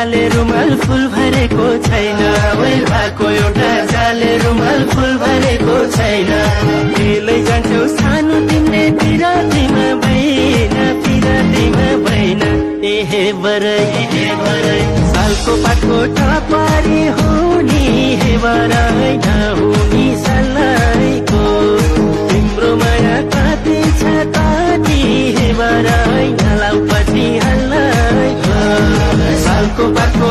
जाले रुमाल फुल भरेको छैन ओइ भएको एउटा जाले रुमाल फुल भरेको छैन केलै जान्छौ सानो तिमीले पिरातीमा भएन एहे बरै सालको पाठको टपारी हुनी हे बरै नहुनी सल्लाइको तिम्रो माया कति छ कति हे बरै नलाउ पछि हल्लाइको सालको पाठको